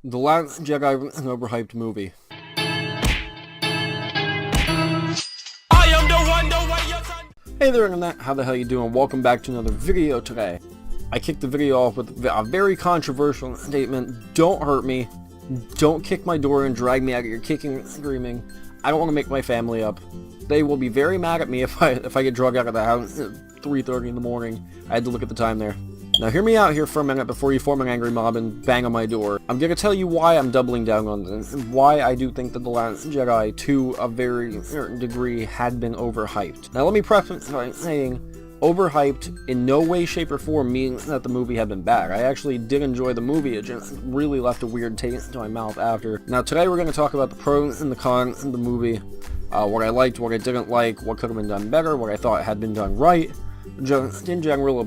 The Last Jedi, an overhyped movie. Hey there internet, how the hell you doing? Welcome back to another video today. I kicked the video off with a very controversial statement. Don't hurt me. Don't kick my door and drag me out of your kicking and screaming. I don't want to make my family up. They will be very mad at me if I get dragged out of the house at 3:30 in the morning. I had to look at the time there. Now hear me out here for a minute before you form an angry mob and bang on my door. I'm going to tell you why I'm doubling down on this, and why I do think that The Last Jedi, to a very certain degree, had been overhyped. Now let me preface by saying, overhyped in no way, shape, or form means that the movie had been bad. I actually did enjoy the movie, it just really left a weird taste in my mouth after. Now today we're going to talk about the pros and the cons of the movie, what I liked, what I didn't like, what could have been done better, what I thought had been done right, just in general,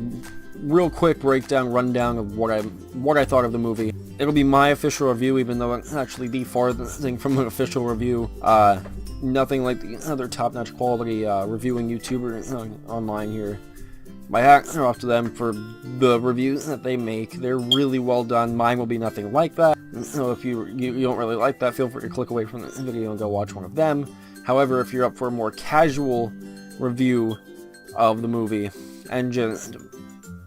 real quick breakdown, rundown of what I thought of the movie. It'll be my official review, even though it's actually the farthest thing from an official review. Nothing like the other top-notch quality reviewing YouTuber online here. My hats are off to them for the reviews that they make. They're really well done. Mine will be nothing like that. So if you don't really like that, feel free to click away from the video and go watch one of them. However, if you're up for a more casual review of the movie and just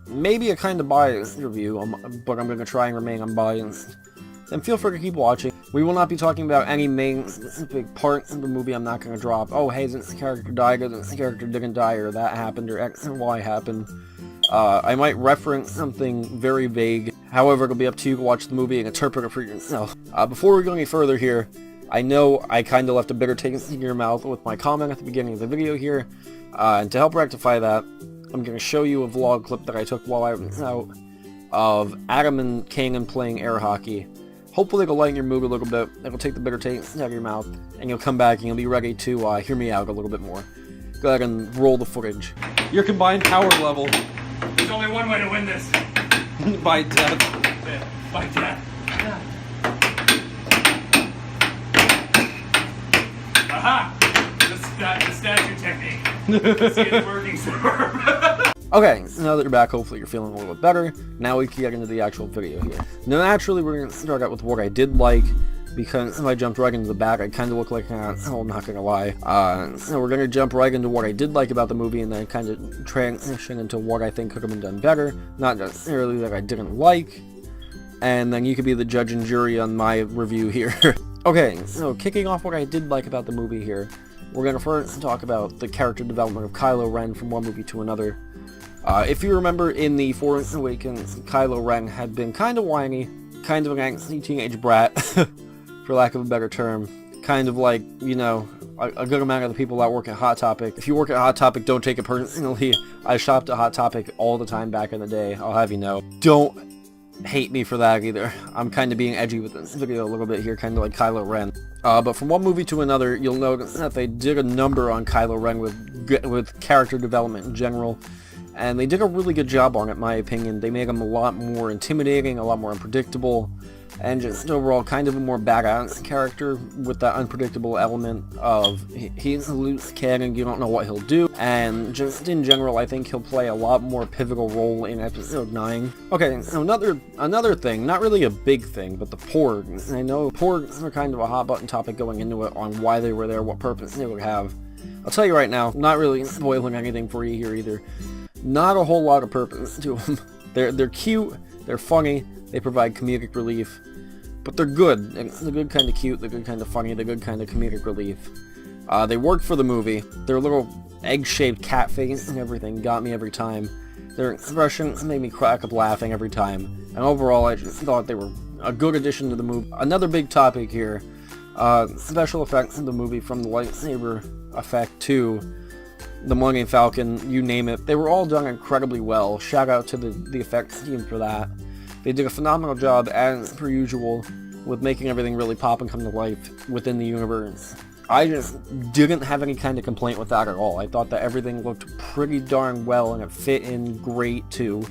maybe a kind of biased review, but I'm going to try and remain unbiased, then feel free to keep watching. We will not be talking about any main specific part of the movie. I'm not going to drop, oh hey, this character died, or this character didn't die, or that happened, or X and Y happened. I might reference something very vague. However, it'll be up to you to watch the movie and interpret it for yourself. Before we go any further here, I know I kind of left a bitter taste in your mouth with my comment at the beginning of the video here, and to help rectify that, I'm going to show you a vlog clip that I took while I was out of Adam and Kanan playing air hockey. Hopefully it'll lighten your mood a little bit, it'll take the bitter taste out of your mouth, and you'll come back and you'll be ready to hear me out a little bit more. Go ahead and roll the footage. Your combined power level. There's only one way to win this. By death. By death. Aha! The statue technique. Let's see it working, sir. Okay, now that you're back, hopefully you're feeling a little bit better. Now we can get into the actual video here. Now naturally we're going to start out with what I did like, because if I jumped right into the back, I kind of look like, oh, I'm not going to lie. So we're going to jump right into what I did like about the movie, and then kind of transition into what I think could have been done better, not necessarily that I didn't like, and then you could be the judge and jury on my review here. Okay, so kicking off what I did like about the movie here, we're going to first talk about the character development of Kylo Ren from one movie to another. If you remember, in the Force Awakens, Kylo Ren had been kind of whiny, kind of an angsty teenage brat, for lack of a better term. Kind of like, you know, a good amount of the people that work at Hot Topic. If you work at Hot Topic, don't take it personally. I shopped at Hot Topic all the time back in the day, I'll have you know. Don't hate me for that either. I'm kind of being edgy with this video a little bit here, kind of like Kylo Ren. But from one movie to another, you'll notice that they did a number on Kylo Ren with character development in general. And they did a really good job on it, in my opinion. They made him a lot more intimidating, a lot more unpredictable, and just overall kind of a more badass character with that unpredictable element of he's a loose cannon, you don't know what he'll do, and just in general I think he'll play a lot more pivotal role in episode 9. Okay, so another thing, not really a big thing, but the Porg. I know Porgs are kind of a hot button topic going into it on why they were there, what purpose they would have. I'll tell you right now, not really spoiling anything for you here either. Not a whole lot of purpose to them. They're cute, they're funny, they provide comedic relief, but they're good. The good kind of cute, the good kind of funny, the good kind of comedic relief. They work for the movie. Their little egg-shaped cat face and everything got me every time. Their expression made me crack up laughing every time. And overall, I just thought they were a good addition to the movie. Another big topic here, special effects in the movie, from the lightsaber effect to the Millennium Falcon, you name it. They were all done incredibly well. Shout out to the effects team for that. They did a phenomenal job, as per usual, with making everything really pop and come to life within the universe. I just didn't have any kind of complaint with that at all. I thought that everything looked pretty darn well, and it fit in great too.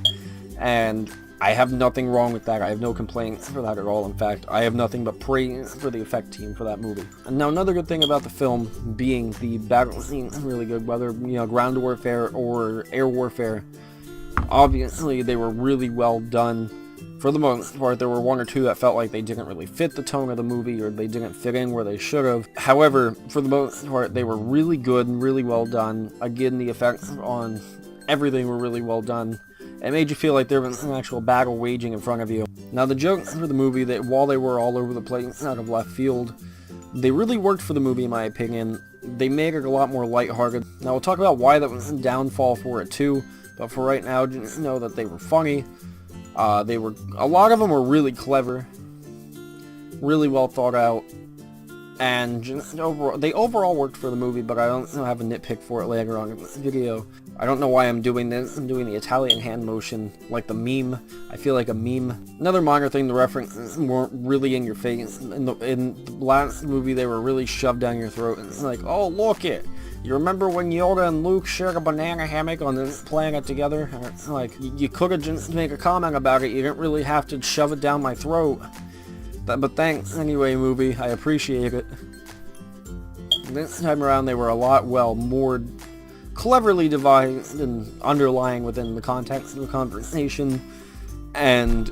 And I have nothing wrong with that. I have no complaints for that at all. In fact, I have nothing but praise for the effect team for that movie. And now another good thing about the film being the battle scenes really good, whether, you know, ground warfare or air warfare. Obviously, they were really well done. For the most part, there were one or two that felt like they didn't really fit the tone of the movie, or they didn't fit in where they should have. However, for the most part, they were really good and really well done. Again, the effects on everything were really well done. It made you feel like there was an actual battle waging in front of you. Now, the jokes for the movie, that while they were all over the place, out of left field, they really worked for the movie, in my opinion. They made it a lot more lighthearted. Now, we'll talk about why that was a downfall for it, too. But for right now, just know that they were funny. A lot of them were really clever, really well thought out, and they overall worked for the movie, but I don't have a nitpick for it later on in the video. I don't know why I'm doing this. I'm doing the Italian hand motion, like the meme. I feel like a meme. Another minor thing, the references weren't really in your face. In the last movie, they were really shoved down your throat, and like, oh, look it! You remember when Yoda and Luke shared a banana hammock on the planet together? Like, you could have just made a comment about it. You didn't really have to shove it down my throat. But thanks anyway, movie. I appreciate it. This time around, they were a lot, more cleverly devised and underlying within the context of the conversation. And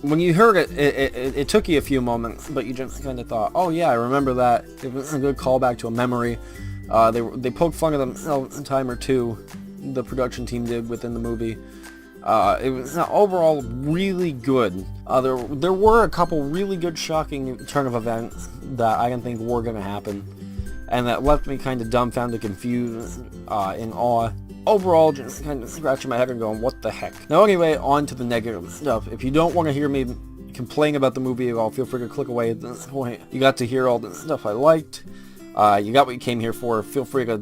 when you heard it, it took you a few moments, but you just kind of thought, oh yeah, I remember that. It was a good callback to a memory. They poked fun at them a time or two, the production team did within the movie. It was overall really good. There were a couple really good, shocking turn of events that I didn't think were going to happen, and that left me kind of dumbfounded, confused, in awe. Overall, just kind of scratching my head and going, what the heck? Now anyway, on to the negative stuff. If you don't want to hear me complain about the movie at all, feel free to click away at this point. You got to hear all the stuff I liked. You got what you came here for. Feel free to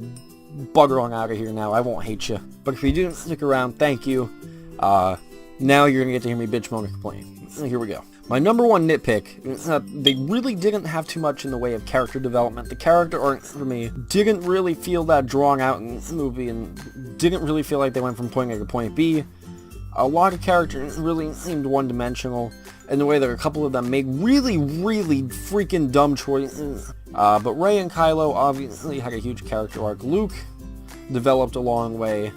bugger on out of here now. I won't hate you. But if you do stick around, thank you. Now you're going to get to hear me bitch, moan, and complain. Here we go. My number one nitpick is that they really didn't have too much in the way of character development. The character arc, for me, didn't really feel that drawn out in the movie, and didn't really feel like they went from point A to point B. A lot of characters really seemed one-dimensional, in the way that a couple of them made really, really freaking dumb choices. But Rey and Kylo obviously had a huge character arc. Luke developed a long way,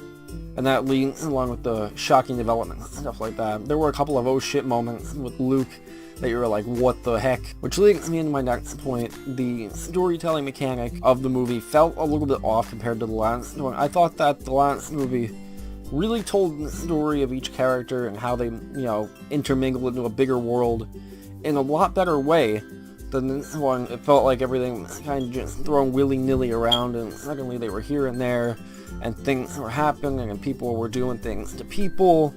and that leads along with the shocking development and stuff like that. There were a couple of oh shit moments with Luke that you were like, what the heck? Which leads me into my next point. The storytelling mechanic of the movie felt a little bit off compared to the last one. I thought that the last movie really told the story of each character and how they, intermingled into a bigger world in a lot better way than this one. It felt like everything was kind of just thrown willy-nilly around, and suddenly they were here and there, and things were happening, and people were doing things to people,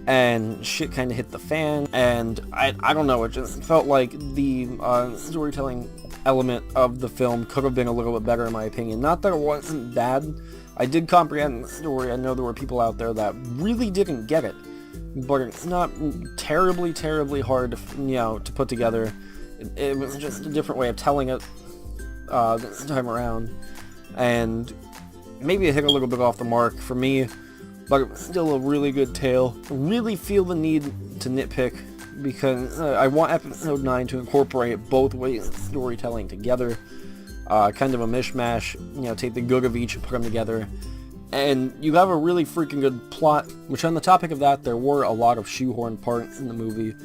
and shit kind of hit the fan, and I don't know, it just felt like the storytelling element of the film could have been a little bit better, in my opinion. Not that it wasn't bad. I did comprehend the story. I know there were people out there that really didn't get it, but it's not terribly, terribly hard to put together. It was just a different way of telling it this time around, and maybe it hit a little bit off the mark for me, but it was still a really good tale. I really feel the need to nitpick, because I want episode 9 to incorporate both ways of storytelling together. Kind of a mishmash, take the good of each and put them together. And you have a really freaking good plot, which on the topic of that, there were a lot of shoehorned parts in the movie.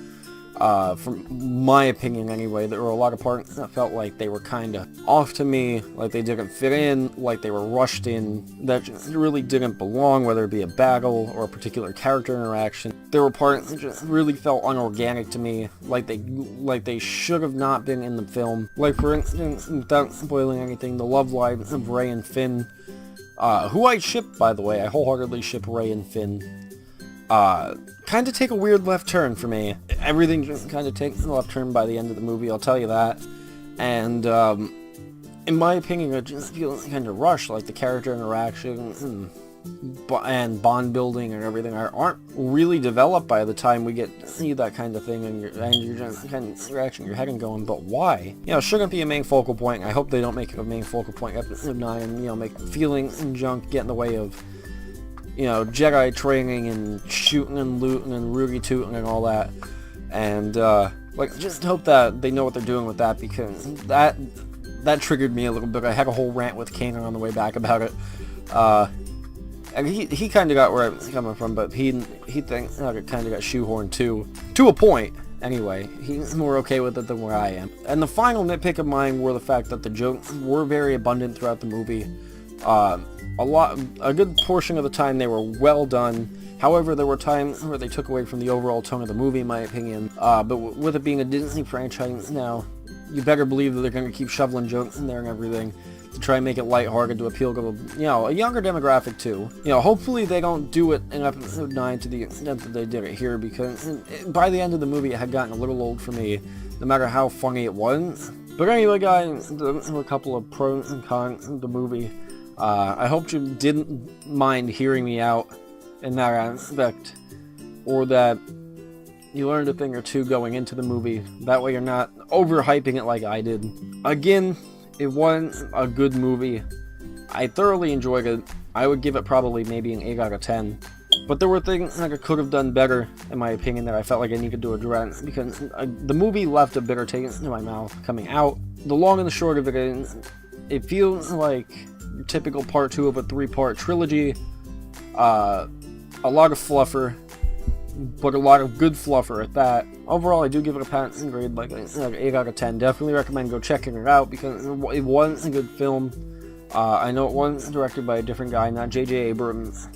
From my opinion anyway, there were a lot of parts that felt like they were kind of off to me, like they didn't fit in, like they were rushed in, that just really didn't belong, whether it be a battle or a particular character interaction. There were parts that just really felt unorganic to me, like they should have not been in the film. Like, for instance, without spoiling anything, the love lives of Rey and Finn, who I ship, by the way. I wholeheartedly ship Rey and Finn. Kind of take a weird left turn for me. Everything just kind of takes a left turn by the end of the movie, I'll tell you that. And, in my opinion, it just feels kind of rushed, like the character interaction and bond building and everything aren't really developed by the time we get to see that kind of thing, and you're just kind of scratching your head and going, but why? It shouldn't be a main focal point. I hope they don't make it a main focal point episode 9 and, make feelings and junk get in the way of Jedi training and shooting and looting and rooty tooting and all that. And, just hope that they know what they're doing with that, because that triggered me a little bit. I had a whole rant with Kanan on the way back about it. And he kind of got where I was coming from, but he thinks like it kind of got shoehorned too, to a point. Anyway, he's more okay with it than where I am. And the final nitpick of mine were the fact that the jokes were very abundant throughout the movie. A good portion of the time they were well done. However, there were times where they took away from the overall tone of the movie, in my opinion. But with it being a Disney franchise now, you better believe that they're going to keep shoveling jokes in there and everything to try and make it lighthearted to appeal to, a younger demographic too. Hopefully they don't do it in episode 9 to the extent that they did it here, because by the end of the movie it had gotten a little old for me, no matter how funny it was. But anyway, guys, there were a couple of pros and cons of the movie. I hope you didn't mind hearing me out in that aspect, or that you learned a thing or two going into the movie. That way you're not overhyping it like I did. Again, it wasn't a good movie. I thoroughly enjoyed it. I would give it probably maybe an 8 out of 10. But there were things that I could have done better, in my opinion, that I felt like I needed to address, because the movie left a bitter taste in my mouth coming out. The long and the short of it is, it feels like your typical part 2 of a 3-part trilogy. A lot of fluffer, but a lot of good fluffer at that. Overall, I do give it a passing grade, like 8 out of 10. Definitely recommend go checking it out, because it was a good film. I know it was directed by a different guy, not J.J. Abrams,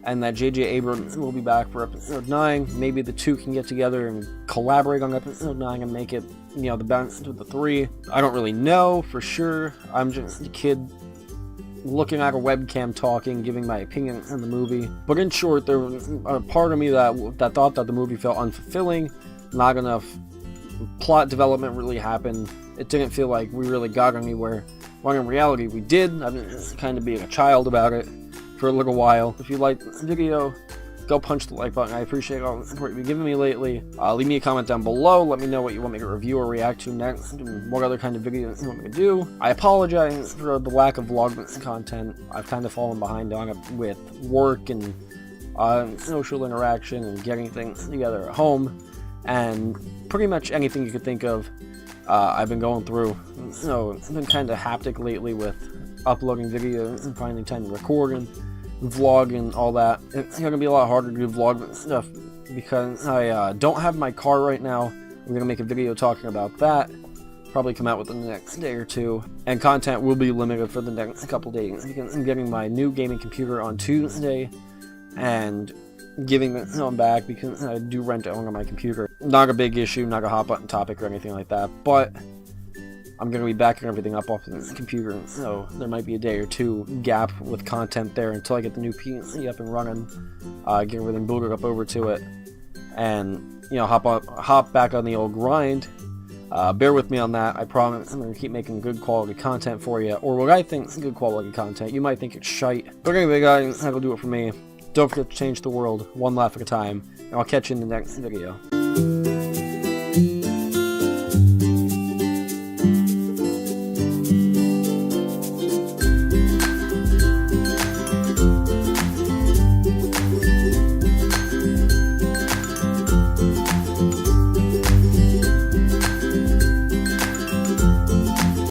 and that J.J. Abrams will be back for episode 9. Maybe the two can get together and collaborate on episode 9 and make it, the best of the 3. I don't really know for sure. I'm just a kid looking at a webcam talking, giving my opinion on the movie. But in short, there was a part of me that thought that the movie felt unfulfilling, not enough plot development really happened. It didn't feel like we really got anywhere, when in reality we did. I've been kind of being a child about it for a little while. If you liked the video, go punch the like button. I appreciate all the support you've been giving me lately. Leave me a comment down below. Let me know what you want me to review or react to next, and what other kind of videos you want me to do. I apologize for the lack of vlog content. I've kind of fallen behind on it with work and social interaction and getting things together at home, and pretty much anything you could think of I've been going through. I've been kind of haptic lately with uploading videos and finding time to record and vlog and all that. It's gonna be a lot harder to do vlog stuff because I don't have my car right now. I'm gonna make a video talking about that, probably come out within the next day or two, and content will be limited for the next couple days because I'm getting my new gaming computer on Tuesday and giving it back because I do rent it on my computer. Not a big issue, not a hot button topic or anything like that, but I'm going to be backing everything up off the computer, so there might be a day or two gap with content there until I get the new PC up and running, get everything booted up over to it, and, hop back on the old grind. Bear with me on that. I promise I'm going to keep making good quality content for you, or what I think is good quality content. You might think it's shite. But anyway, guys, that'll do it for me. Don't forget to change the world one laugh at a time, and I'll catch you in the next video.